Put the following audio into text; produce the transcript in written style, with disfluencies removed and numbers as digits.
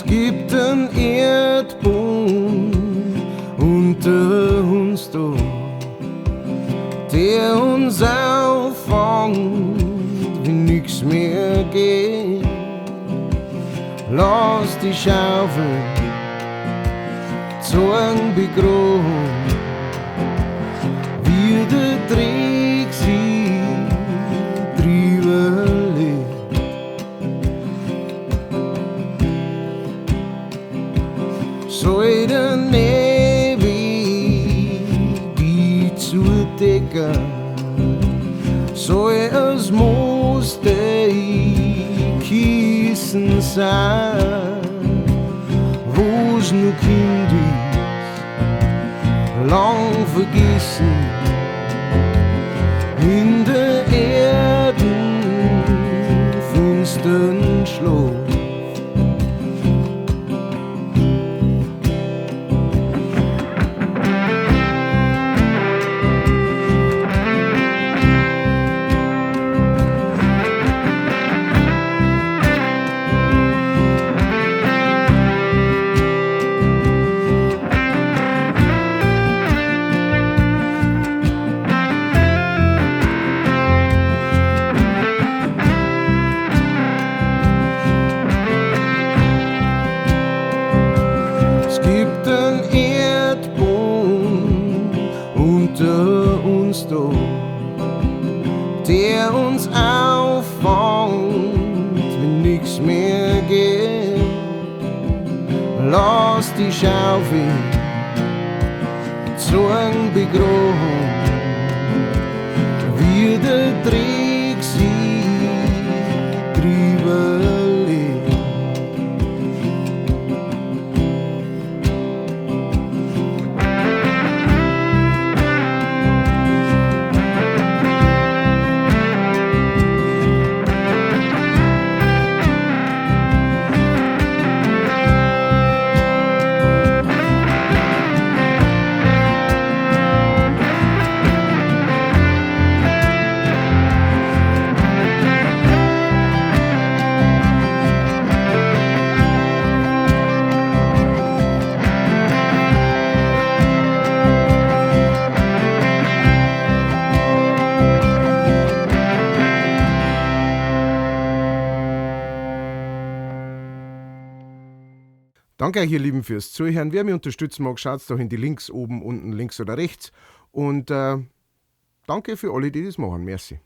Es gibt einen Erdboden unter uns da, der uns auffängt, wenn nix mehr geht. Lass die Schaufel Zorn begraben, wie der Dreck sie drüber liegt. Soll der Nebel die zudecken, soll es Moos die Kissen sein, wo's nur Kind ist, lang vergessen, in der Erden finstern Schlaf. Der uns auffängt, wenn nix mehr geht. Lass die Schaufel Zorn begraben, wie der Dreck sie drüber liegt. Danke euch, ihr Lieben, fürs Zuhören. Wer mich unterstützen mag, schaut doch in die Links oben, unten, links oder rechts. Und danke für alle, die das machen. Merci.